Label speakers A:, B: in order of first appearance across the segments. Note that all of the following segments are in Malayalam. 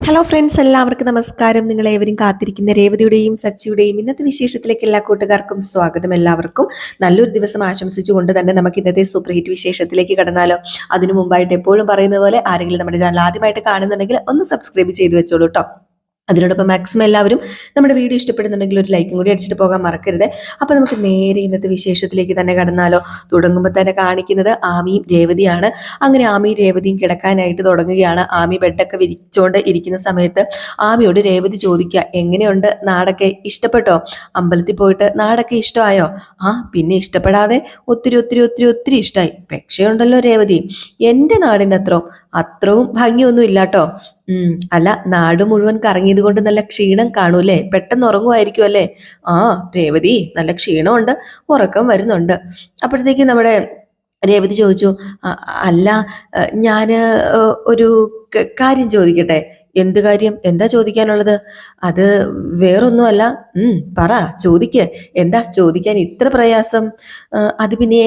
A: ഹലോ ഫ്രണ്ട്സ്, എല്ലാവർക്കും നമസ്കാരം. നിങ്ങളേവരും കാത്തിരിക്കുന്ന രേവതിയുടെയും സച്ചിയുടെയും ഇന്നത്തെ വിശേഷത്തിലേക്ക് എല്ലാ കൂട്ടുകാർക്കും സ്വാഗതം. എല്ലാവർക്കും നല്ലൊരു ദിവസം ആശംസിച്ചുകൊണ്ട് തന്നെ നമുക്ക് ഇന്നത്തെ സൂപ്പർ ഹിറ്റ് വിശേഷത്തിലേക്ക് കടന്നാലോ. അതിനു മുമ്പായിട്ട് എപ്പോഴും പറയുന്ന പോലെ ആരെങ്കിലും നമ്മുടെ ചാനൽ ആദ്യമായിട്ട് കാണുന്നുണ്ടെങ്കിൽ ഒന്ന് സബ്സ്ക്രൈബ് ചെയ്ത് വെച്ചോളൂ കേട്ടോ. അതിനോടൊപ്പം മാക്സിമം എല്ലാവരും നമ്മുടെ വീഡിയോ ഇഷ്ടപ്പെടുന്നുണ്ടെങ്കിൽ ഒരു ലൈക്കും കൂടി അടിച്ചിട്ട് പോകാൻ മറക്കരുത്. അപ്പോൾ നമുക്ക് നേരെ ഇന്നത്തെ വിശേഷത്തിലേക്ക് തന്നെ കടന്നാലോ. തുടങ്ങുമ്പോൾ തന്നെ കാണിക്കുന്നത് ആമിയും രേവതിയാണ്. അങ്ങനെ ആമിയും രേവതിയും കിടക്കാനായിട്ട് തുടങ്ങുകയാണ്. ആമി ബെഡൊക്കെ വിരിച്ചുകൊണ്ട് ഇരിക്കുന്ന സമയത്ത് ആമിയോട് രേവതി ചോദിക്കുക, എങ്ങനെയുണ്ട് നാടൊക്കെ, ഇഷ്ടപ്പെട്ടോ? അമ്പലത്തിൽ പോയിട്ട് നാടൊക്കെ ഇഷ്ടമായോ? പിന്നെ ഇഷ്ടപ്പെടാതെ ഒത്തിരി ഒത്തിരി ഒത്തിരി ഒത്തിരി ഇഷ്ടമായി. പക്ഷേ ഉണ്ടല്ലോ രേവതി, എൻ്റെ നാടിൻ്റെ അത്രയും ഭംഗിയൊന്നും ഇല്ലാട്ടോ. അല്ല, നാട് മുഴുവൻ കറങ്ങിയത് കൊണ്ട് നല്ല ക്ഷീണം കാണൂല്ലേ? പെട്ടെന്ന് ഉറങ്ങുമായിരിക്കും അല്ലേ? രേവതി, നല്ല ക്ഷീണമുണ്ട്, ഉറക്കം വരുന്നുണ്ട്. അപ്പോഴത്തേക്ക് നമ്മുടെ രേവതി ചോദിച്ചു, അല്ല, ഞാന് ഒരു കാര്യം ചോദിക്കട്ടെ? എന്ത് കാര്യം? എന്താ ചോദിക്കാനുള്ളത്? അത് വേറൊന്നുമല്ല. പറ, ചോദിക്ക്. എന്താ ചോദിക്കാൻ ഇത്ര പ്രയാസം? അത് പിന്നെ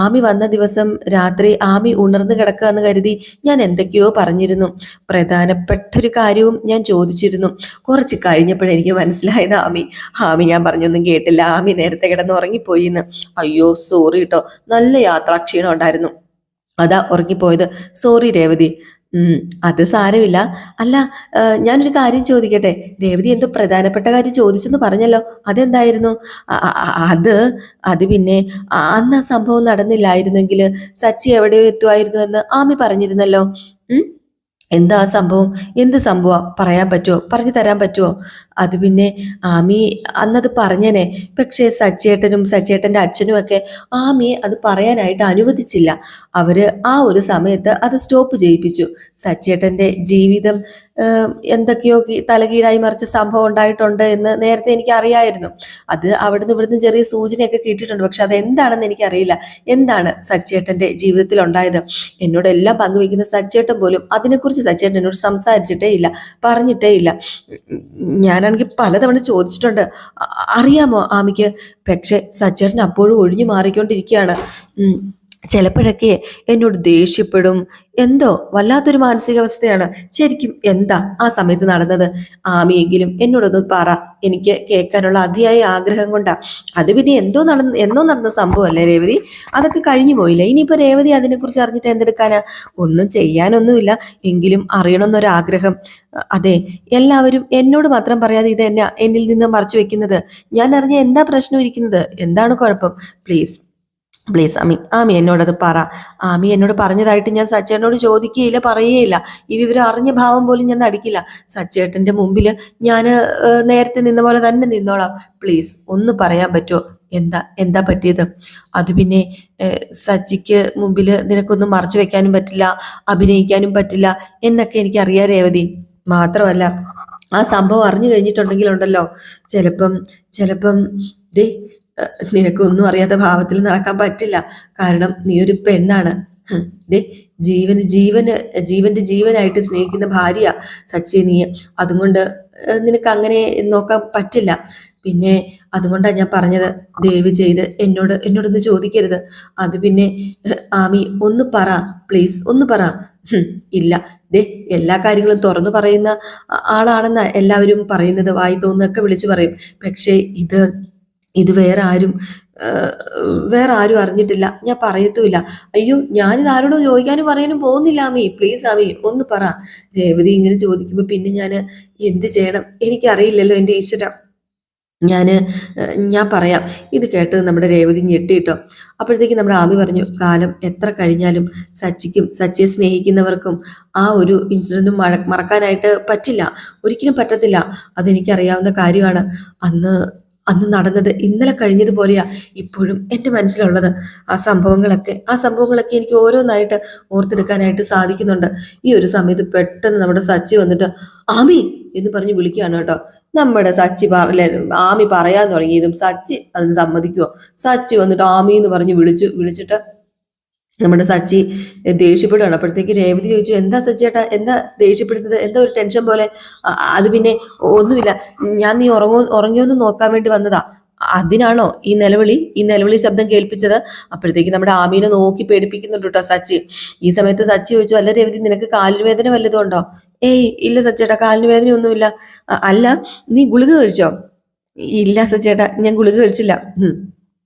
A: ആമി വന്ന ദിവസം രാത്രി ആമി ഉണർന്നു കിടക്കുക എന്ന് കരുതി ഞാൻ എന്തൊക്കെയോ പറഞ്ഞിരുന്നു. പ്രധാനപ്പെട്ടൊരു കാര്യവും ഞാൻ ചോദിച്ചിരുന്നു. കുറച്ച് കഴിഞ്ഞപ്പോഴെനിക്ക് മനസ്സിലായത് ആമി ഞാൻ പറഞ്ഞൊന്നും കേട്ടില്ല. ആമി നേരത്തെ കിടന്ന് ഉറങ്ങിപ്പോയിന്ന്. അയ്യോ, സോറി കേട്ടോ, നല്ല യാത്രാക്ഷീണം ഉണ്ടായിരുന്നു, അതാ ഉറങ്ങിപ്പോയത്. സോറി രേവതി. അത് സാരമില്ല. അല്ല, ഞാനൊരു കാര്യം ചോദിക്കട്ടെ? രേവതി എന്തോ പ്രധാനപ്പെട്ട കാര്യം ചോദിച്ചെന്ന് പറഞ്ഞല്ലോ, അതെന്തായിരുന്നു? അത് അത് പിന്നെ അന്ന് ആ സംഭവം നടന്നില്ലായിരുന്നെങ്കിൽ സച്ചി എവിടെയോ എത്തുമായിരുന്നു എന്ന് ആമി പറഞ്ഞിരുന്നല്ലോ. എന്താ സംഭവം? എന്ത് സംഭവം പറയാൻ പറ്റുമോ? പറഞ്ഞു തരാൻ പറ്റുമോ? അത് പിന്നെ ആമി അന്നത് പറഞ്ഞേനെ, പക്ഷേ സച്ചേട്ടൻ്റെ അച്ഛനും ഒക്കെ ആമിയെ അത് പറയാനായിട്ട് അനുവദിച്ചില്ല. അവര് ആ ഒരു സമയത്ത് അത് സ്റ്റോപ്പ് ചെയ്യിപ്പിച്ചു. സച്ചേട്ടൻ്റെ ജീവിതം എന്തൊക്കെയോ തലകീഴായി മറിച്ച സംഭവം ഉണ്ടായിട്ടുണ്ട് എന്ന് നേരത്തെ എനിക്ക് അറിയായിരുന്നു. അത് അവിടുന്ന് ഇവിടുന്ന് ചെറിയ സൂചനയൊക്കെ കിട്ടിയിട്ടുണ്ട്. പക്ഷെ അതെന്താണെന്ന് എനിക്കറിയില്ല. എന്താണ് സച്ചേട്ടൻ്റെ ജീവിതത്തിൽ ഉണ്ടായത്? എന്നോട് എല്ലാം പങ്കുവെക്കുന്ന സച്ചേട്ടൻ പോലും അതിനെക്കുറിച്ച് സച്ചേട്ടൻ എന്നോട് സംസാരിച്ചിട്ടേ ഇല്ല, പറഞ്ഞിട്ടേ ഇല്ല. ഞാനാണെങ്കിൽ പലതവണ ചോദിച്ചിട്ടുണ്ട്, അറിയാമോ ആമിക്ക്? പക്ഷെ സച്ചേട്ടൻ അപ്പോഴും ഒഴിഞ്ഞു മാറിക്കൊണ്ടിരിക്കുകയാണ്. ചിലപ്പോഴൊക്കെ എന്നോട് ദേഷ്യപ്പെടും. എന്തോ വല്ലാത്തൊരു മാനസികാവസ്ഥയാണ്. ശരിക്കും എന്താ ആ സമയത്ത് നടന്നത്? ആമിയെങ്കിലും എന്നോടൊന്ന് പറ, എനിക്ക് കേൾക്കാനുള്ള അതിയായ ആഗ്രഹം കൊണ്ടാ. അത് പിന്നെ എന്നോ നടന്ന സംഭവമല്ലേ രേവതി? അതൊക്കെ കഴിഞ്ഞു പോയില്ലേ? ഇനിയിപ്പോ രേവതി അതിനെക്കുറിച്ച് അറിഞ്ഞിട്ട് എന്തെടുക്കാനാ? ഒന്നും ചെയ്യാനൊന്നുമില്ല, എങ്കിലും അറിയണമെന്നൊരാഗ്രഹം. അതെ, എല്ലാവരും എന്നോട് മാത്രം പറയാതെ ഇത് എന്നാ എന്നിൽ നിന്ന് മറച്ചു വെക്കുന്നത്? ഞാൻ അറിഞ്ഞ എന്താ പ്രശ്നം ഇരിക്കുന്നത്? എന്താണ് കുഴപ്പം? പ്ലീസ് പ്ലീസ് ആമി എന്നോടത് പറ. ആമി എന്നോട് പറഞ്ഞതായിട്ട് ഞാൻ സച്ചേട്ടനോട് ചോദിക്കുകയില്ല, പറയുകയില്ല. ഈ വിവരം അറിഞ്ഞ ഭാവം പോലും ഞാൻ നടിക്കില്ല. സച്ചേട്ടന്റെ മുമ്പിൽ ഞാൻ നേരത്തെ നിന്ന പോലെ തന്നെ നിന്നോളാം. പ്ലീസ് ഒന്ന് പറയാൻ പറ്റുമോ? എന്താ പറ്റിയത്? അത് പിന്നെ സച്ചിക്ക് മുമ്പിൽ നിനക്കൊന്നും മറച്ചു വെക്കാനും പറ്റില്ല, അഭിനയിക്കാനും പറ്റില്ല എന്നൊക്കെ എനിക്കറിയാം രേവതി. മാത്രമല്ല, ആ സംഭവം അറിഞ്ഞു കഴിഞ്ഞിട്ടുണ്ടെങ്കിലുണ്ടല്ലോ, ചിലപ്പം ദേ നിനക്കൊന്നും അറിയാത്ത ഭാവത്തിൽ നടക്കാൻ പറ്റില്ല. കാരണം നീ ഒരു പെണ്ണാണ്. ദേ, ജീവന്റെ ജീവനായിട്ട് സ്നേഹിക്കുന്ന ഭാര്യ സച്ചി നീ. അതുകൊണ്ട് നിനക്ക് അങ്ങനെ നോക്കാൻ പറ്റില്ല. പിന്നെ അതുകൊണ്ടാണ് ഞാൻ പറഞ്ഞത്, ദയവ് ചെയ്ത് എന്നോടൊന്ന് ചോദിക്കരുത്. അത് പിന്നെ ആമി ഒന്ന് പറ, പ്ലീസ് ഒന്ന് പറ. ഇല്ല, ദേ, എല്ലാ കാര്യങ്ങളും തുറന്നു പറയുന്ന ആളാണെന്നാ എല്ലാവരും പറയുന്നത്. വായി തോന്നുന്നൊക്കെ വിളിച്ചു പറയും. പക്ഷേ ഇത് വേറെ ആരും അറിഞ്ഞിട്ടില്ല, ഞാൻ പറയത്തുമില്ല. അയ്യോ, ഞാനിത് ആരോടും ചോദിക്കാനും പറയാനും പോകുന്നില്ല ആമി. പ്ലീസ് ആമി ഒന്ന് പറ. രേവതി ഇങ്ങനെ ചോദിക്കുമ്പോൾ പിന്നെ ഞാൻ എന്ത് ചെയ്യണം എനിക്കറിയില്ലല്ലോ എൻ്റെ ഈശ്വര. ഞാൻ പറയാം. ഇത് കേട്ട് നമ്മുടെ രേവതി ഞെട്ടിട്ടോ. അപ്പോഴത്തേക്കും നമ്മുടെ ആമി പറഞ്ഞു, കാലം എത്ര കഴിഞ്ഞാലും സച്ചിയെ സ്നേഹിക്കുന്നവർക്കും ആ ഒരു ഇൻസിഡന്റും മറക്കാനായിട്ട് പറ്റില്ല, ഒരിക്കലും പറ്റത്തില്ല. അതെനിക്കറിയാവുന്ന കാര്യമാണ്. അന്ന് നടന്നത് ഇന്നലെ കഴിഞ്ഞതുപോലെയാ ഇപ്പോഴും എൻ്റെ മനസ്സിലുള്ളത്. ആ സംഭവങ്ങളൊക്കെ എനിക്ക് ഓരോന്നായിട്ട് ഓർത്തെടുക്കാനായിട്ട് സാധിക്കുന്നുണ്ട്. ഈ ഒരു സമയത്ത് പെട്ടെന്ന് നമ്മുടെ സച്ചി വന്നിട്ട് ആമി എന്ന് പറഞ്ഞ് വിളിക്കുകയാണ് കേട്ടോ. നമ്മുടെ സച്ചി ആമി പറയാൻ തുടങ്ങിയതും സച്ചി അതിന് സമ്മതിക്കുമോ? സച്ചി വന്നിട്ട് ആമി എന്ന് പറഞ്ഞ് വിളിച്ചിട്ട് നമ്മുടെ സച്ചി ദേഷ്യപ്പെടുകയാണ്. അപ്പോഴത്തേക്ക് രേവതി ചോദിച്ചു, എന്താ സച്ചിയേട്ടാ, എന്താ ദേഷ്യപ്പെടുന്നത്? എന്താ ഒരു ടെൻഷൻ പോലെ? അത് പിന്നെ ഒന്നുമില്ല, ഞാൻ നീ ഉറങ്ങിയോന്ന് നോക്കാൻ വേണ്ടി വന്നതാ. അതിനാണോ ഈ നിലവിളി ശബ്ദം കേൾപ്പിച്ചത്? അപ്പോഴത്തേക്ക് നമ്മുടെ ആമീനെ നോക്കി പേടിപ്പിക്കുന്നുണ്ട് കേട്ടോ സച്ചി. ഈ സമയത്ത് സച്ചി ചോദിച്ചു, അല്ല രേവതി, നിനക്ക് കാലിന് വേദന വല്ലതും ഉണ്ടോ? ഏയ് ഇല്ല സച്ചേട്ടാ, കാലിന് വേദനയൊന്നുമില്ല. അല്ല, നീ ഗുളിക കഴിച്ചോ? ഇല്ല സച്ചേട്ടാ, ഞാൻ ഗുളിക കഴിച്ചില്ല.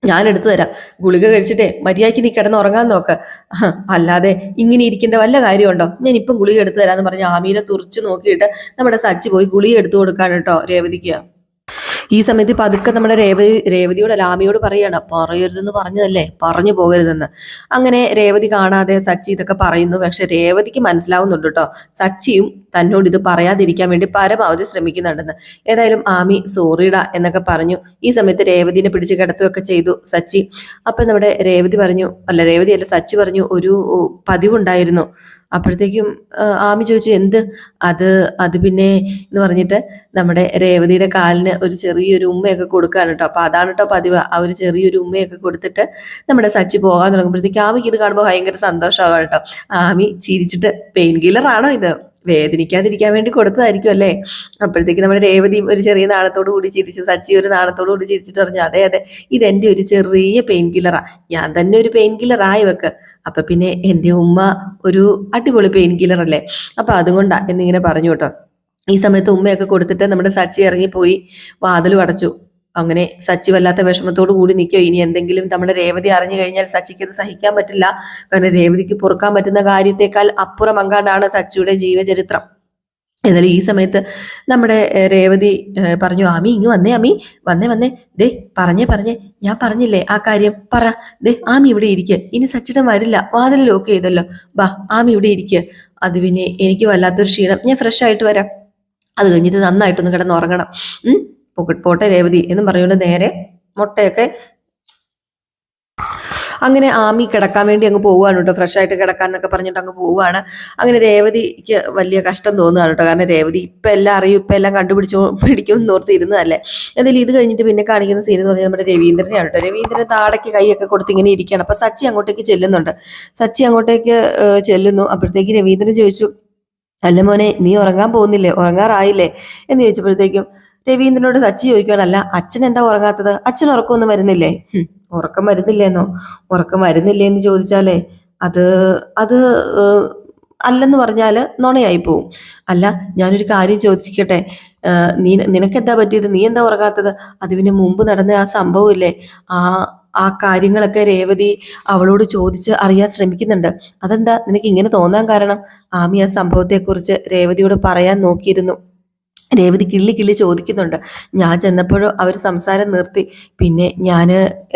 A: ഞാൻ എടുത്തു തരാം. ഗുളിക കഴിച്ചിട്ടേ മര്യാദയ്ക്ക് നീ കിടന്ന് ഉറങ്ങാൻ നോക്ക്. അല്ലാതെ ഇങ്ങനെ ഇരിക്കേണ്ട വല്ല കാര്യമുണ്ടോ? ഞാൻ ഇപ്പം ഗുളിക എടുത്തു തരാന്ന് പറഞ്ഞ് ആമീനെ തുറച്ചു നോക്കിയിട്ട് നമ്മുടെ സച്ചി പോയി ഗുളിക എടുത്തു കൊടുക്കാൻ കേട്ടോ രേവതിക്ക്. ഈ സമയത്ത് പതുക്കെ നമ്മുടെ രേവതിയോട് ലാമിയോട് പറയാണ്, പറയരുതെന്ന് പറഞ്ഞതല്ലേ, പറഞ്ഞു പോകരുതെന്ന്. അങ്ങനെ രേവതി കാണാതെ സച്ചി ഇതൊക്കെ പറയുന്നു. പക്ഷെ രേവതിക്ക് മനസ്സിലാവുന്നുണ്ട് കേട്ടോ, സച്ചിയും തന്നോട് ഇത് പറയാതിരിക്കാൻ വേണ്ടി പരമാവധി ശ്രമിക്കുന്നുണ്ടെന്ന്. ഏതായാലും ആമി സോറിടാ എന്നൊക്കെ പറഞ്ഞു. ഈ സമയത്ത് രേവതിനെ പിടിച്ച് കിടത്തുകയൊക്കെ ചെയ്തു സച്ചി. അപ്പൊ നമ്മുടെ രേവതി പറഞ്ഞു, അല്ല രേവതി അല്ല, സച്ചി പറഞ്ഞു, ഒരു പതിവുണ്ടായിരുന്നു. അപ്പോഴത്തേക്കും ആമി ചോദിച്ചു, എന്ത്? അത് അത് പിന്നെ എന്ന് പറഞ്ഞിട്ട് നമ്മുടെ രേവതിയുടെ കാലിന് ഒരു ചെറിയൊരു ഉമ്മയൊക്കെ കൊടുക്കുകയാണ് കേട്ടോ. അപ്പൊ അതാണ് കേട്ടോ പതിവ്. ആ ഒരു ചെറിയൊരു ഉമ്മയൊക്കെ കൊടുത്തിട്ട് നമ്മുടെ സച്ചി പോകാൻ തുടങ്ങുമ്പോഴത്തേക്ക് ആമിക്ക് ഇത് കാണുമ്പോൾ ഭയങ്കര സന്തോഷമാകും കേട്ടോ. ആമി ചിരിച്ചിട്ട്, പെയിൻ കില്ലർ ആണോ ഇത്? വേദനിക്കാതിരിക്കാൻ വേണ്ടി കൊടുത്തതായിരിക്കും അല്ലേ? അപ്പോഴത്തേക്ക് നമ്മുടെ രേവതിയും ഒരു ചെറിയ നാണത്തോടു കൂടി ചിരിച്ചു. സച്ചി ഒരു നാണത്തോടു കൂടി ചിരിച്ചിട്ട് പറഞ്ഞു, അതെ അതെ, ഇതെന്റെ ഒരു ചെറിയ പെയിൻ കില്ലറാ. ഞാൻ തന്നെ ഒരു പെയിൻ കില്ലർ ആയി വെക്ക്. അപ്പൊ പിന്നെ എൻ്റെ ഉമ്മ ഒരു അടിപൊളി പെയിൻ കില്ലർ അല്ലേ, അപ്പൊ അതുകൊണ്ടാ എന്നിങ്ങനെ പറഞ്ഞു കേട്ടോ. ഈ സമയത്ത് ഉമ്മയൊക്കെ കൊടുത്തിട്ട് നമ്മുടെ സച്ചി ഇറങ്ങിപ്പോയി, വാതിലും അടച്ചു. അങ്ങനെ സച്ചി വല്ലാത്ത വിഷമത്തോടു കൂടി നിൽക്കുക. ഇനി എന്തെങ്കിലും നമ്മുടെ രേവതി അറിഞ്ഞു കഴിഞ്ഞാൽ സച്ചിക്ക് അത് സഹിക്കാൻ പറ്റില്ല. കാരണം രേവതിക്ക് പൊറുക്കാൻ പറ്റുന്ന കാര്യത്തെക്കാൾ അപ്പുറം അങ്ങാണ്ടാണ് സച്ചിയുടെ ജീവചരിത്രം. എന്നാലും ഈ സമയത്ത് നമ്മുടെ രേവതി പറഞ്ഞു, ആമി ഇങ്ങ് വന്നേ, ആമി വന്നേ വന്നേ, ദേ പറഞ്ഞേ ഞാൻ പറഞ്ഞില്ലേ ആ കാര്യം, പറ. ദേ ആമി ഇവിടെ ഇരിക്കുക, ഇനി സച്ചിടം വരില്ല, വാതിൽ ലോക്ക് ചെയ്തല്ലോ, ബാ ആമി ഇവിടെ ഇരിക്കുക. അത് പിന്നെ എനിക്ക് വല്ലാത്തൊരു ക്ഷീണം, ഞാൻ ഫ്രഷ് ആയിട്ട് വരാം, അത് കഴിഞ്ഞിട്ട് നന്നായിട്ടൊന്ന് കിടന്ന് ഉറങ്ങണം. പോട്ടെ രേവതി എന്നും പറഞ്ഞുകൊണ്ട് നേരെ മുട്ടയൊക്കെ അങ്ങനെ ആമി കിടക്കാൻ വേണ്ടി അങ്ങ് പോവുകയാണ് കേട്ടോ. ഫ്രഷ് ആയിട്ട് കിടക്കാൻ എന്നൊക്കെ പറഞ്ഞിട്ട് അങ്ങ് പോവുകയാണ്. അങ്ങനെ രേവതിക്ക് വലിയ കഷ്ടം തോന്നുകയാണ് കേട്ടോ. കാരണം രേവതി ഇപ്പം എല്ലാം അറിയും, ഇപ്പം എല്ലാം പിടിക്കും എന്നോർത്ത് ഇരുന്നതല്ലേ. എന്തായാലും ഇത് കഴിഞ്ഞിട്ട് പിന്നെ കാണിക്കുന്ന സീൻ എന്ന് പറഞ്ഞാൽ നമ്മുടെ രവീന്ദ്രനെയാണ് കേട്ടോ. രവീന്ദ്രൻ താടയ്ക്ക് കൈയൊക്കെ കൊടുത്ത് ഇങ്ങനെ ഇരിക്കുകയാണ്. അപ്പൊ സച്ചി അങ്ങോട്ടേക്ക് ചെല്ലുന്നുണ്ട്. സച്ചി അങ്ങോട്ടേക്ക് ചെല്ലുന്നു. അപ്പോഴത്തേക്ക് രവീന്ദ്രൻ ചോദിച്ചു, അല്ല മോനെ, നീ ഉറങ്ങാൻ പോകുന്നില്ലേ, ഉറങ്ങാറായില്ലേ എന്ന് ചോദിച്ചപ്പോഴത്തേക്കും രവീന്ദ്രനോട് സച്ചി ചോദിക്കുകയാണല്ല, അച്ഛൻ എന്താ ഉറങ്ങാത്തത്? അച്ഛൻ ഉറക്കമൊന്നും വരുന്നില്ലേ? ഉറക്കം വരുന്നില്ലേന്നോ? ഉറക്കം വരുന്നില്ലേ എന്ന് ചോദിച്ചാലേ അത് അത് അല്ലെന്ന് പറഞ്ഞാൽ നുണയായി പോവും. അല്ല, ഞാനൊരു കാര്യം ചോദിക്കട്ടെ, നിനക്കെന്താ പറ്റിയത്? നീ എന്താ ഉറങ്ങാത്തത്? അത് പിന്നെ മുമ്പ് നടന്ന ആ സംഭവമില്ലേ, ആ ആ കാര്യങ്ങളൊക്കെ രേവതി അവളോട് ചോദിച്ച് അറിയാൻ ശ്രമിക്കുന്നുണ്ട്. അതെന്താ നിനക്ക് ഇങ്ങനെ തോന്നാൻ കാരണം? ആമി ആ സംഭവത്തെക്കുറിച്ച് രേവതിയോട് പറയാൻ നോക്കിയിരുന്നു. രേവതി കിള്ളി ചോദിക്കുന്നുണ്ട്. ഞാൻ ചെന്നപ്പോഴും അവർ സംസാരം നിർത്തി. പിന്നെ ഞാൻ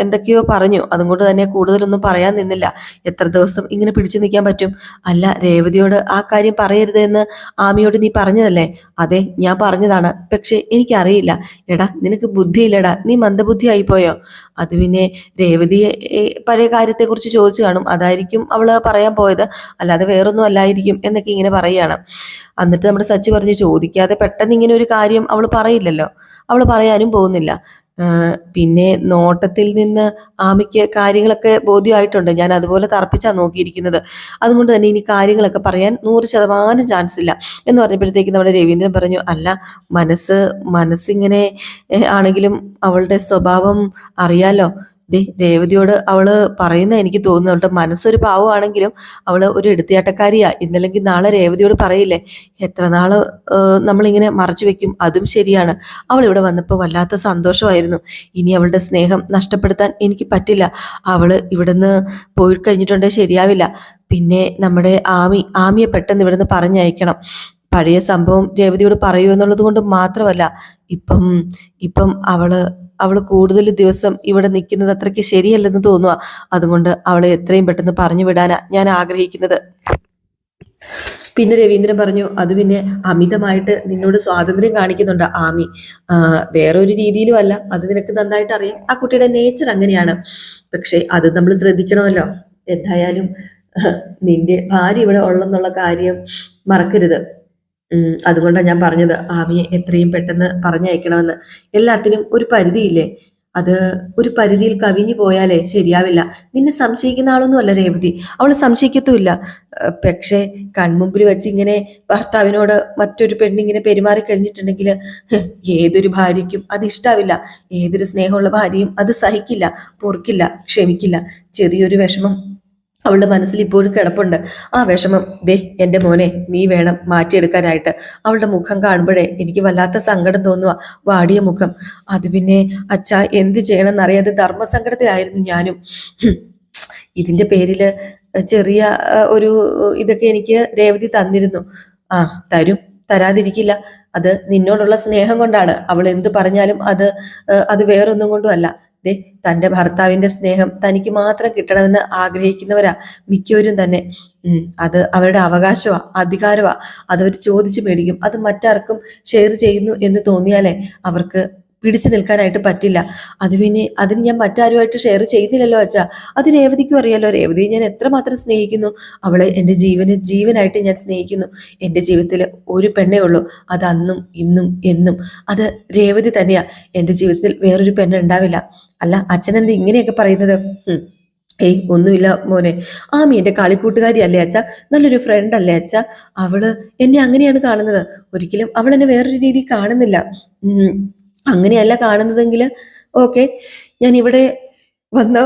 A: എന്തൊക്കെയോ പറഞ്ഞു, അതുകൊണ്ട് തന്നെ കൂടുതലൊന്നും പറയാൻ നിന്നില്ല. എത്ര ദിവസം ഇങ്ങനെ പിടിച്ചു നിൽക്കാൻ പറ്റും? അല്ല, രേവതിയോട് ആ കാര്യം പറയരുത് എന്ന് ആമിയോട് നീ പറഞ്ഞതല്ലേ? അതെ, ഞാൻ പറഞ്ഞതാണ്. പക്ഷെ എനിക്കറിയില്ല. എടാ, നിനക്ക് ബുദ്ധിയില്ലടാ, നീ മന്ദബുദ്ധി ആയിപ്പോയോ? അത് പിന്നെ രേവതിയെ പഴയ കാര്യത്തെക്കുറിച്ച് ചോദിച്ചു കാണും, അതായിരിക്കും അവള് പറയാൻ പോയത്, അല്ലാതെ വേറൊന്നും അല്ലായിരിക്കും എന്നൊക്കെ ഇങ്ങനെ പറയുകയാണ്. എന്നിട്ട് നമ്മുടെ സച്ചി പറഞ്ഞു, ചോദിക്കാതെ പെട്ടെന്ന് ഇങ്ങനെ ഒരു കാര്യം അവൾ പറയില്ലല്ലോ, അവൾ പറയാനും പോകുന്നില്ല. പിന്നെ നോട്ടത്തിൽ നിന്ന് ആമിക്ക് കാര്യങ്ങളൊക്കെ ബോധ്യമായിട്ടുണ്ട്. ഞാൻ അതുപോലെ തർപ്പിച്ചാ നോക്കിയിരിക്കുന്നത്. അതുകൊണ്ട് തന്നെ ഇനി കാര്യങ്ങളൊക്കെ പറയാൻ 100% ചാൻസ് ഇല്ല എന്ന് പറഞ്ഞപ്പോഴത്തേക്ക് നമ്മുടെ രവീന്ദ്രൻ പറഞ്ഞു, അല്ല, മനസ്സിങ്ങനെ ആണെങ്കിലും അവളുടെ സ്വഭാവം അറിയാലോ. രേവതിയോട് അവള് പറയുന്ന എനിക്ക് തോന്നുന്നുണ്ട്, മനസ്സൊരു പാവമാണെങ്കിലും അവള് ഒരു എടുത്തിയാട്ടക്കാരിയാ. ഇന്നല്ലെങ്കിൽ നാളെ രേവതിയോട് പറയില്ലേ, എത്ര നാള് നമ്മളിങ്ങനെ മറച്ചു വെക്കും. അതും ശരിയാണ്. അവൾ ഇവിടെ വന്നപ്പോൾ വല്ലാത്ത സന്തോഷമായിരുന്നു. ഇനി അവളുടെ സ്നേഹം നഷ്ടപ്പെടുത്താൻ എനിക്ക് പറ്റില്ല. അവള് ഇവിടുന്ന് പോയി കഴിഞ്ഞിട്ടുണ്ടെങ്കിൽ ശരിയാവില്ല. പിന്നെ നമ്മുടെ ആമിയെ പെട്ടെന്ന് ഇവിടുന്ന് പറഞ്ഞയക്കണം. പഴയ സംഭവം രേവതിയോട് പറയൂ എന്നുള്ളത് കൊണ്ട് മാത്രമല്ല, ഇപ്പം അവള് കൂടുതൽ ദിവസം ഇവിടെ നിൽക്കുന്നത് അത്രയ്ക്ക് ശരിയല്ലെന്ന് തോന്നുക. അതുകൊണ്ട് അവളെ എത്രയും പെട്ടെന്ന് പറഞ്ഞു വിടാനാ ഞാൻ ആഗ്രഹിക്കുന്നത്. പിന്നെ രവീന്ദ്രൻ പറഞ്ഞു, അത് പിന്നെ അമിതമായിട്ട് നിന്നോട് സ്വാതന്ത്ര്യം കാണിക്കുന്നുണ്ട് ആമി. വേറൊരു രീതിയിലും അല്ല, അത് നിനക്ക് നന്നായിട്ട് അറിയാം. ആ കുട്ടിയുടെ നേച്ചർ അങ്ങനെയാണ്. പക്ഷെ അത് നമ്മൾ ശ്രദ്ധിക്കണമല്ലോ. എന്തായാലും നിന്റെ ഭാര്യ ഇവിടെ ഉള്ളെന്നുള്ള കാര്യം മറക്കരുത്. അതുകൊണ്ടാണ് ഞാൻ പറഞ്ഞത് ആമിയെ എത്രയും പെട്ടെന്ന് പറഞ്ഞയക്കണമെന്ന്. എല്ലാത്തിനും ഒരു പരിധിയില്ലേ, അത് ഒരു പരിധിയിൽ കവിഞ്ഞു പോയാലേ ശരിയാവില്ല. നിന്നെ സംശയിക്കുന്ന ആളൊന്നും അല്ല രേവതി, അവള് സംശയിക്കത്തുമില്ല. പക്ഷേ കൺമുമ്പിൽ വെച്ച് ഇങ്ങനെ ഭർത്താവിനോട് മറ്റൊരു പെണ്ണിങ്ങനെ പെരുമാറി കഴിഞ്ഞിട്ടുണ്ടെങ്കിൽ ഏതൊരു ഭാര്യയ്ക്കും അത് ഇഷ്ടാവില്ല. ഏതൊരു സ്നേഹമുള്ള ഭാര്യയും അത് സഹിക്കില്ല, പൊറുക്കില്ല, ക്ഷമിക്കില്ല. ചെറിയൊരു വിഷമം അവളുടെ മനസ്സിൽ ഇപ്പോഴും കിടപ്പുണ്ട് ആ വിഷമം. ദേ എൻ്റെ മോനെ നീ വേണം മാറ്റിയെടുക്കാനായിട്ട്. അവളുടെ മുഖം കാണുമ്പോഴേ എനിക്ക് വല്ലാത്ത സങ്കടം തോന്നുക, വാടിയ മുഖം. അത് പിന്നെ അച്ഛാ എന്ത് ചെയ്യണമെന്ന് അറിയാതെ ധർമ്മസങ്കടത്തിലായിരുന്നു ഞാനും. ഹും, ഇതിന്റെ പേരില് ചെറിയ ഒരു ഇതൊക്കെ എനിക്ക് രേവതി തന്നിരുന്നു. ആ തരും, തരാതിരിക്കില്ല. അത് നിന്നോടുള്ള സ്നേഹം കൊണ്ടാണ്. അവൾ എന്ത് പറഞ്ഞാലും അത് വേറൊന്നും കൊണ്ടും അല്ല. ദേ തൻ്റെ ഭർത്താവിന്റെ സ്നേഹം തനിക്ക് മാത്രം കിട്ടണമെന്ന് ആഗ്രഹിക്കുന്നവരാ മിക്കവരും തന്നെ. അത് അവരുടെ അവകാശമാ, അധികാരമാ. അതവർ ചോദിച്ചു മേടിക്കും. അത് മറ്റാർക്കും ഷെയർ ചെയ്യുന്നു എന്ന് തോന്നിയാലേ അവർക്ക് പിടിച്ചു നിൽക്കാനായിട്ട് പറ്റില്ല. അത് പിന്നെ അതിന് ഞാൻ മറ്റാരുമായിട്ട് ഷെയർ ചെയ്തില്ലല്ലോ അച്ഛാ. അത് രേവതിക്കും അറിയാലോ. രേവതിയെ ഞാൻ എത്രമാത്രം സ്നേഹിക്കുന്നു. അവളെ എൻ്റെ ജീവനായിട്ട് ഞാൻ സ്നേഹിക്കുന്നു. എൻ്റെ ജീവിതത്തിൽ ഒരു പെണ്ണേ ഉള്ളൂ. അത് അന്നും ഇന്നും എന്നും അത് രേവതി തന്നെയാ. എൻ്റെ ജീവിതത്തിൽ വേറൊരു പെണ്ണ് ഉണ്ടാവില്ല. അല്ല അച്ഛനെന്ത് ഇങ്ങനെയൊക്കെ പറയുന്നത്? ഏയ് ഒന്നുമില്ല മോനെ. ആമി എൻ്റെ കളിക്കൂട്ടുകാരി അല്ലേ അച്ഛ, നല്ലൊരു ഫ്രണ്ട് അല്ലേ അച്ഛ. അവള് എന്നെ അങ്ങനെയാണ് കാണുന്നത്. ഒരിക്കലും അവൾ എന്നെ വേറൊരു രീതി കാണുന്നില്ല. അങ്ങനെയല്ല കാണുന്നതെങ്കിൽ ഓക്കെ, ഞാൻ ഇവിടെ വന്ന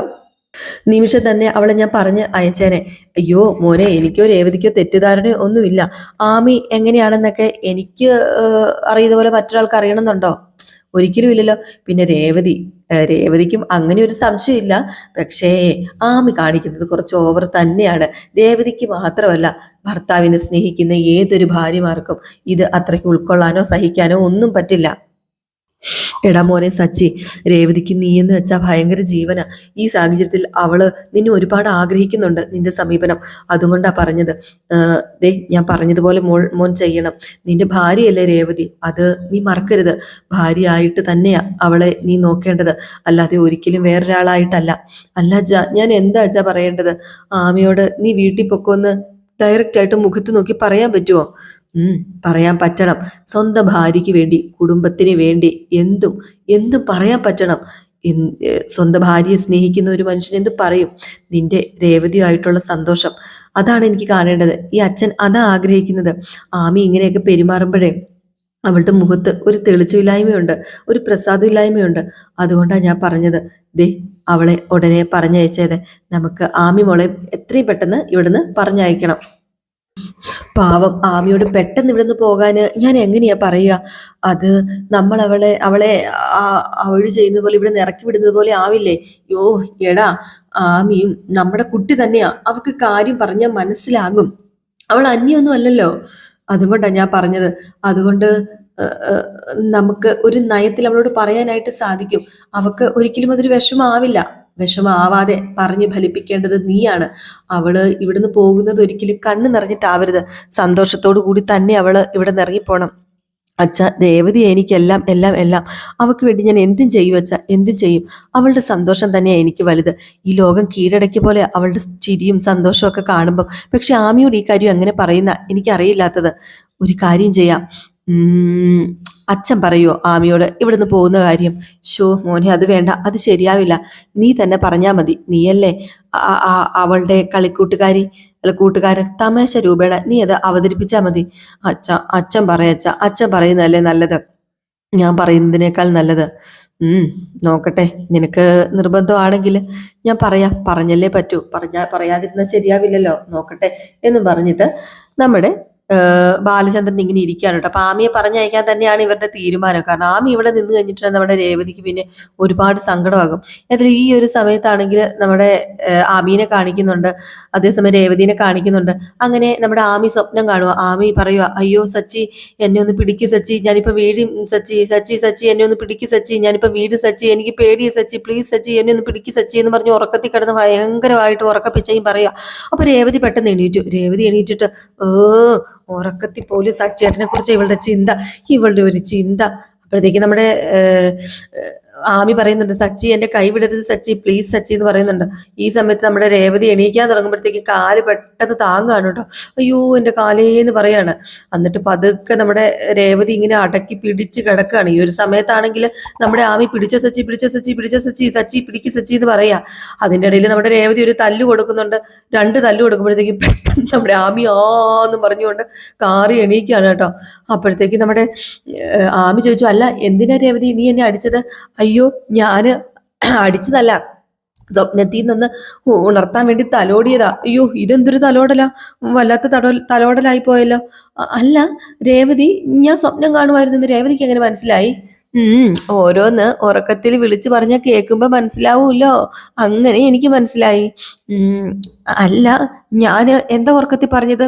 A: നിമിഷം തന്നെ അവളെ ഞാൻ പറഞ്ഞ് അയച്ചേനെ. അയ്യോ മോനെ, എനിക്കോ രേവതിക്കോ തെറ്റിദ്ധാരണയോ ഒന്നുമില്ല. ആമി എങ്ങനെയാണെന്നൊക്കെ എനിക്ക് അറിയുന്ന പോലെ മറ്റൊരാൾക്ക് അറിയണമെന്നുണ്ടോ? ഒരിക്കലും ഇല്ലല്ലോ. പിന്നെ രേവതിക്കും അങ്ങനെ ഒരു സംശയമില്ല. പക്ഷേ ആമി കാണിക്കുന്നത് കുറച്ച് ഓവർ തന്നെയാണ്. രേവതിക്ക് മാത്രമല്ല, ഭർത്താവിനെ സ്നേഹിക്കുന്ന ഏതൊരു ഭാര്യമാർക്കും ഇത് അത്രയ്ക്ക് ഉൾക്കൊള്ളാനോ സഹിക്കാനോ ഒന്നും പറ്റില്ല. എടാ മോനെ സച്ചി, രേവതിക്ക് നീ എന്ന് വെച്ചാൽ ഭയങ്കര ജീവന. ഈ സാഹചര്യത്തിൽ അവള് നിന്നെ ഒരുപാട് ആഗ്രഹിക്കുന്നുണ്ട്. നിന്റെ സമീപനം അതുകൊണ്ടാ പറഞ്ഞത്. ദേ ഞാൻ പറഞ്ഞതുപോലെ മോൻ ചെയ്യണം. നിന്റെ ഭാര്യയല്ലേ രേവതി, അത് നീ മറക്കരുത്. ഭാര്യയായിട്ട് തന്നെയാ അവളെ നീ നോക്കേണ്ടത്, അല്ലാതെ ഒരിക്കലും വേറൊരാളായിട്ടല്ല. അല്ല അച്ഛാ, ഞാൻ എന്താ അച്ഛാ പറയേണ്ടത്? ആമിയോട് നീ വീട്ടിൽ പൊക്കോന്ന് ഡയറക്റ്റ് ആയിട്ട് മുഖത്ത് നോക്കി പറയാൻ പറ്റുമോ? പറയാൻ പറ്റണം. സ്വന്തം ഭാര്യയ്ക്ക് വേണ്ടി, കുടുംബത്തിന് വേണ്ടി എന്തും എന്തും പറയാൻ പറ്റണം. സ്വന്തം ഭാര്യയെ സ്നേഹിക്കുന്ന ഒരു മനുഷ്യൻ എന്ത് പറയും? നിന്റെ രേവതിയായിട്ടുള്ള സന്തോഷം, അതാണ് എനിക്ക് കാണേണ്ടത്. ഈ അച്ഛൻ അതാ ആഗ്രഹിക്കുന്നത്. ആമി ഇങ്ങനെയൊക്കെ പെരുമാറുമ്പോഴേ അവളുടെ മുഖത്ത് ഒരു തെളിച്ചില്ലായ്മയുണ്ട്, ഒരു പ്രസാദമില്ലായ്മയുണ്ട്. അതുകൊണ്ടാണ് ഞാൻ പറഞ്ഞത്, ദേ അവളെ ഉടനെ പറഞ്ഞയച്ചത്. നമുക്ക് ആമി മോളെ എത്രയും പെട്ടെന്ന് ഇവിടുന്ന് പറഞ്ഞയക്കണം. പാവം ആമിയോട് പെട്ടെന്ന് ഇവിടുന്ന് പോകാന് ഞാൻ എങ്ങനെയാ പറയുക? അത് നമ്മൾ അവളെ അവള് ചെയ്യുന്നത് പോലെ ഇവിടെ ഇറക്കി വിടുന്നത് പോലെ ആവില്ലേ? യോ എടാ, ആമിയും നമ്മുടെ കുട്ടി തന്നെയാ. അവക്ക് കാര്യം പറഞ്ഞാൽ മനസ്സിലാകും. അവൾ അന്യൊന്നും അല്ലല്ലോ. അതുകൊണ്ടാണ് ഞാൻ പറഞ്ഞത്. അതുകൊണ്ട് നമുക്ക് ഒരു നയത്തിൽ അവളോട് പറയാനായിട്ട് സാധിക്കും. അവക്ക് ഒരിക്കലും അതൊരു വിഷമാവില്ല. വിഷമാവാതെ പറഞ്ഞു ഫലിപ്പിക്കേണ്ടത് നീയാണ്. അവള് ഇവിടുന്ന് പോകുന്നത് ഒരിക്കലും കണ്ണ് നിറഞ്ഞിട്ടാവരുത്. സന്തോഷത്തോടു കൂടി തന്നെ അവള് ഇവിടെ നിന്ന് ഇറങ്ങിപ്പോണം. അച്ഛ, രേവതി എനിക്കെല്ലാം എല്ലാം എല്ലാം. അവൾക്ക് വേണ്ടി ഞാൻ എന്തും ചെയ്യും അച്ഛ, എന്തും ചെയ്യും. അവളുടെ സന്തോഷം തന്നെയാണ് എനിക്ക് വലുത്. ഈ ലോകം കീഴടക്കിയ പോലെ അവളുടെ ചിരിയും സന്തോഷവും ഒക്കെ കാണുമ്പം. പക്ഷെ ആമിയോട് ഈ കാര്യം എങ്ങനെ പറയുന്ന എനിക്കറിയില്ലാത്തത്. ഒരു കാര്യം ചെയ്യാം. അച്ഛൻ പറയുമോ ആമിയോട് ഇവിടുന്ന് പോകുന്ന കാര്യം? ഷോ മോനെ, അത് വേണ്ട, അത് ശരിയാവില്ല. നീ തന്നെ പറഞ്ഞാൽ മതി. നീയല്ലേ അവളുടെ കളിക്കൂട്ടുകാരി, അല്ല കൂട്ടുകാരൻ. തമാശ രൂപേണ നീ അത് അവതരിപ്പിച്ചാൽ മതി. അച്ഛൻ പറയച്ച, അച്ഛൻ പറയുന്നതല്ലേ നല്ലത്, ഞാൻ പറയുന്നതിനേക്കാൾ നല്ലത്. നോക്കട്ടെ, നിനക്ക് നിർബന്ധമാണെങ്കിൽ ഞാൻ പറയാം. പറഞ്ഞല്ലേ പറ്റൂ, പറയാതിരുന്നാൽ ശരിയാവില്ലല്ലോ. നോക്കട്ടെ എന്നും പറഞ്ഞിട്ട് നമ്മുടെ ബാലചന്ദ്രൻ ഇങ്ങനെ ഇരിക്കുകയാണ് കേട്ടോ. അപ്പൊ ആമിയെ പറഞ്ഞയക്കാൻ തന്നെയാണ് ഇവരുടെ തീരുമാനം. കാരണം ആമി ഇവിടെ നിന്ന് കഴിഞ്ഞിട്ട് നമ്മുടെ രേവതിക്ക് പിന്നെ ഒരുപാട് സങ്കടമാകും. ഏതായാലും ഈ ഒരു സമയത്താണെങ്കിൽ നമ്മുടെ ആമീനെ കാണിക്കുന്നുണ്ട്, അതേസമയം രേവതിനെ കാണിക്കുന്നുണ്ട്. അങ്ങനെ നമ്മുടെ ആമി സ്വപ്നം കാണുക. ആമി പറയുക, അയ്യോ സച്ചി, എന്നെ ഒന്ന് പിടിക്ക് സച്ചി, ഞാനിപ്പോ വീടും സച്ചി, സച്ചി സച്ചി എന്നെ ഒന്ന് പിടിക്ക് സച്ചി, ഞാനിപ്പോ വീട് സച്ചി, എനിക്ക് പേടിയ സച്ചി, പ്ലീസ് സച്ചി എന്നെ ഒന്ന് പിടിക്ക് സച്ചി എന്ന് പറഞ്ഞ് ഉറക്കത്തിൽ കിടന്ന് ഭയങ്കരമായിട്ട് ഉറക്കപ്പിച്ചയും പറയുക. അപ്പൊ രേവതി പെട്ടെന്ന് എണീറ്റു. രേവതി എണീറ്റിട്ട് ഉറക്കത്തിൽ പോലും സച്ചേട്ടനെ കുറിച്ച് ഇവളുടെ ഒരു ചിന്ത. അപ്പോഴത്തേക്ക് നമ്മുടെ ആമി പറയുന്നുണ്ട്, സച്ചി എന്റെ കൈ വിടരുത് സച്ചി, പ്ലീസ് സച്ചി എന്ന് പറയുന്നുണ്ട്. ഈ സമയത്ത് നമ്മുടെ രേവതി എണീക്കാൻ തുടങ്ങുമ്പോഴത്തേക്ക് കാല് പെട്ടെന്ന് താങ്ങാണ് കേട്ടോ. അയ്യോ എന്റെ കാലേന്ന് പറയാണ്. എന്നിട്ട് പതുക്കെ നമ്മുടെ രേവതി ഇങ്ങനെ അടക്കി പിടിച്ച് കിടക്കുകയാണ്. ഈ ഒരു സമയത്താണെങ്കിൽ നമ്മുടെ ആമി പിടിച്ചോ സച്ചി, പിടിച്ചോ സച്ചി, പിടിച്ചോ സച്ചി, സച്ചി പിടിക്ക് സച്ചി എന്ന് പറയാ. അതിൻ്റെ ഇടയിൽ നമ്മുടെ രേവതി ഒരു തല്ല് കൊടുക്കുന്നുണ്ട്. 2 തല്ല് കൊടുക്കുമ്പോഴത്തേക്ക് പെട്ടെന്ന് നമ്മുടെ ആമി ആന്ന് പറഞ്ഞുകൊണ്ട് കാറി എണീക്കുകയാണ് കേട്ടോ. അപ്പോഴത്തേക്ക് നമ്മുടെ ആമി ചോദിച്ചു, അല്ല എന്തിനാ രേവതി നീ എന്നെ അടിച്ചത്? അയ്യോ ഞാന് അടിച്ചതല്ല, സ്വപ്നത്തിൽ നിന്ന് ഉണർത്താൻ വേണ്ടി തലോടിയതാ. അയ്യോ, ഇതെന്തൊരു തലോടലാ, വല്ലാത്ത തലോടലായി പോയല്ലോ. അല്ല രേവതി, ഞാൻ സ്വപ്നം കാണുമായിരുന്നു, രേവതിക്ക് എങ്ങനെ മനസ്സിലായി? ഓരോന്ന് ഉറക്കത്തിൽ വിളിച്ചു പറഞ്ഞ കേൾക്കുമ്പോ മനസ്സിലാവൂല്ലോ, അങ്ങനെ എനിക്ക് മനസ്സിലായി. ഉം അല്ല, ഞാന് എന്താ ഉറക്കത്തിൽ പറഞ്ഞത്,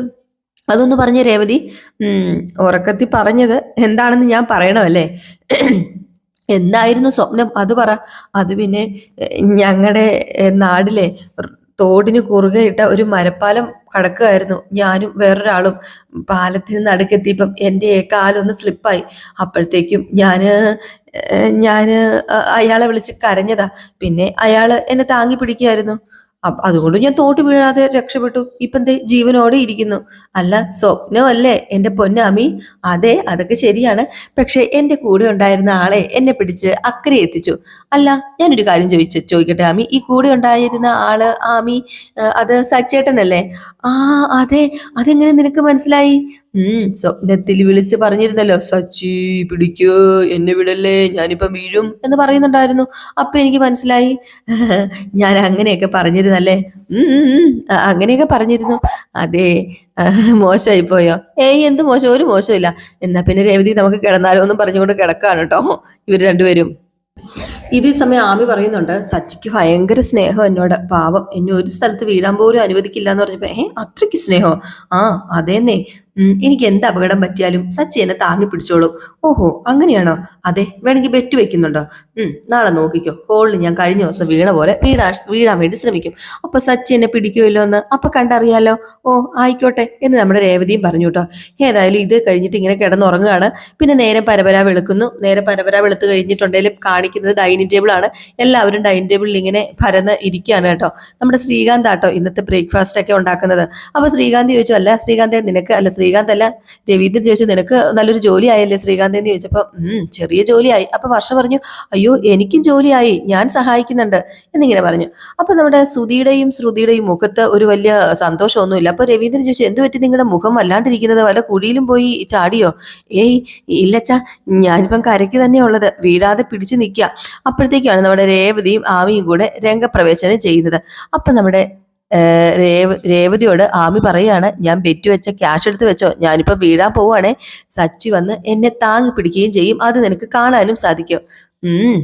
A: അതൊന്ന് പറഞ്ഞ രേവതി. ഉറക്കത്തിൽ പറഞ്ഞത് എന്താണെന്ന് ഞാൻ പറയണമല്ലേ? എന്തായിരുന്നു സ്വപ്നം അത് പറ. അത് പിന്നെ ഞങ്ങളുടെ നാടിലെ തോടിന് കുറുകെ ഇട്ട ഒരു മരപ്പാലം കടക്കുകയായിരുന്നു ഞാനും വേറൊരാളും. പാലത്തിന് നടുക്കെത്തിയപ്പം എൻ്റെ കാലൊന്ന് സ്ലിപ്പായി. അപ്പോഴത്തേക്കും ഞാന് അയാളെ വിളിച്ച് കരഞ്ഞതാ. പിന്നെ അയാള് എന്നെ താങ്ങി പിടിക്കുകയായിരുന്നു. അതുകൊണ്ട് ഞാൻ തോട്ട് വീഴാതെ രക്ഷപ്പെട്ടു. ഇപ്പം ദേ ജീവനോടെ ഇരിക്കുന്നു. അല്ല, സ്വപ്നമല്ലേ എന്റെ പൊന്നാമി? അതെ, അതൊക്കെ ശരിയാണ്. പക്ഷെ എന്റെ കൂടെ ഉണ്ടായിരുന്ന ആളെ എന്നെ പിടിച്ച് അക്കരെ എത്തിച്ചു. അല്ല, ഞാനൊരു കാര്യം ചോദിക്കട്ടെ ആമി, ഈ കൂടെ ഉണ്ടായിരുന്ന ആള് ആമി, അത് സച്ചേട്ടനല്ലേ? ആ, അതെ. അതെങ്ങനെ നിനക്ക് മനസ്സിലായി? സ്വപ്നത്തിൽ വിളിച്ച് പറഞ്ഞിരുന്നല്ലോ, സച്ചി പിടിക്കോ, എന്നെ വിടല്ലേ, ഞാനിപ്പം വീഴും എന്ന് പറയുന്നുണ്ടായിരുന്നു. അപ്പൊ എനിക്ക് മനസ്സിലായി. ഞാൻ അങ്ങനെയൊക്കെ പറഞ്ഞിരുന്നല്ലേ? അങ്ങനെയൊക്കെ പറഞ്ഞിരുന്നു. അതെ. മോശമായി പോയോ? ഏയ്, എന്ത് മോശം, ഒരു മോശമില്ല. എന്നാ പിന്നെ രേവതി നമുക്ക് കിടന്നാലോ എന്നും പറഞ്ഞുകൊണ്ട് കിടക്കാണ് കേട്ടോ ഇവർ രണ്ടുപേരും. ഇതേ സമയം ആമി പറയുന്നുണ്ട്, സച്ചിക്ക് ഭയങ്കര സ്നേഹം എന്നോട്, പാവം എന്നെ ഒരു സ്ഥലത്ത് വീഴാൻ പോലും അനുവദിക്കില്ല എന്ന് പറഞ്ഞപ്പോ, അത്രയ്ക്ക് സ്നേഹോ? ആ, അതേന്നേ. എനിക്ക് എന്ത് അപകടം പറ്റിയാലും സച്ചി എന്നെ താങ്ങി പിടിച്ചോളും. ഓഹോ, അങ്ങനെയാണോ? അതെ, വേണമെങ്കിൽ ബെറ്റ് വെക്കുന്നുണ്ടോ? നാളെ നോക്കിക്കോ, ഹോളിൽ ഞാൻ കഴിഞ്ഞ ദിവസം വീണ പോലെ വീഴാൻ വേണ്ടി ശ്രമിക്കും. അപ്പൊ സച്ചി എന്നെ പിടിക്കുമല്ലോ എന്ന് അപ്പൊ കണ്ടറിയാലോ. ഓ, ആയിക്കോട്ടെ എന്ന് നമ്മുടെ രേവതിയും പറഞ്ഞു കേട്ടോ. ഏതായാലും ഇത് കഴിഞ്ഞിട്ട് ഇങ്ങനെ കിടന്നുറങ്ങുകയാണ്. പിന്നെ നേരെ പരപര വെളുക്കുന്നു. നേരെ പരപര വെളുത്ത് കഴിഞ്ഞിട്ടുണ്ടെങ്കിലും കാണിക്കുന്നത് ഡൈനിങ് ടേബിൾ ആണ്. എല്ലാവരും ഡൈനിങ് ടേബിളിൽ ഇങ്ങനെ പരന്ന് ഇരിക്കുകയാണ് കേട്ടോ. നമ്മുടെ ശ്രീകാന്ത് ആട്ടോ ഇന്നത്തെ ബ്രേക്ക്ഫാസ്റ്റ് ഒക്കെ ഉണ്ടാക്കുന്നത്. അപ്പൊ ശ്രീകാന്ത് ചോദിച്ചു, അല്ല ശ്രീകാന്തെ, നിനക്ക്, അല്ല ശ്രീകാന്ത് അല്ല, രവീന്ദ്രൻ ചോദിച്ചു, നിനക്ക് നല്ലൊരു ജോലി ആയല്ലേ ശ്രീകാന്ത് എന്ന് ചോദിച്ചപ്പോ, ചെറിയ ജോലിയായി. അപ്പൊ വർഷ പറഞ്ഞു, അയ്യോ എനിക്കും ജോലിയായി, ഞാൻ സഹായിക്കുന്നുണ്ട് എന്നിങ്ങനെ പറഞ്ഞു. അപ്പൊ നമ്മുടെ സുധിയുടെയും ശ്രുതിയുടെയും മുഖത്ത് ഒരു വലിയ സന്തോഷമൊന്നുമില്ല. അപ്പൊ രവീന്ദ്രൻ ചോദിച്ചു, എന്ത് പറ്റി നിങ്ങളുടെ മുഖം വല്ലാണ്ടിരിക്കുന്നത്, വല്ല കുഴിയിലും പോയി ചാടിയോ? ഏയ്, ഇല്ലച്ചാ, ഞാനിപ്പം കരയ്ക്ക് തന്നെ ഉള്ളത്, വീഴാതെ പിടിച്ചു നിൽക്കുക. അപ്പോഴത്തേക്കാണ് നമ്മുടെ രേവതിയും ആമിയും കൂടെ രംഗപ്രവേശനം ചെയ്യുന്നത്. അപ്പൊ നമ്മുടെ രേവതിയോട് ആമി പറയാണ്, ഞാൻ ബെറ്റ് വെച്ച ക്യാഷ് എടുത്ത് വെച്ചോ, ഞാനിപ്പോ വീഴാൻ പോവാണേ, സച്ചി വന്ന് എന്നെ താങ്ങി പിടിക്കുകയും ചെയ്യും, അത് നിനക്ക് കാണാനും സാധിക്കും.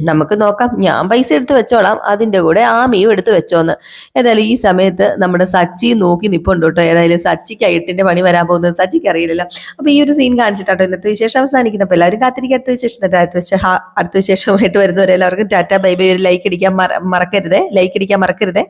A: നമുക്ക് നോക്കാം, ഞാൻ പൈസ എടുത്ത് വെച്ചോളാം, അതിന്റെ കൂടെ ആമിയും എടുത്ത് വെച്ചോന്ന്. ഏതായാലും ഈ സമയത്ത് നമ്മുടെ സച്ചി നോക്കി നിപ്പുണ്ട് കേട്ടോ. ഏതായാലും സച്ചിക്ക് 8ന്റെ പണി വരാൻ പോകുന്നത് സച്ചിക്ക് അറിയില്ലല്ലോ. അപ്പൊ ഈ ഒരു സീൻ കാണിച്ചിട്ടോ ഇന്നത്തെ വിശേഷം അവസാനിക്കുന്നത്. അപ്പൊ എല്ലാവരും കാത്തിരിക്കുക അടുത്ത വിശേഷം. അടുത്ത വിശേഷമായിട്ട് വരുന്നവരെ എല്ലാവർക്കും ടാറ്റ ബൈ ബൈ. ഒരു ലൈക്ക് അടിക്കാൻ മറക്കരുതേ.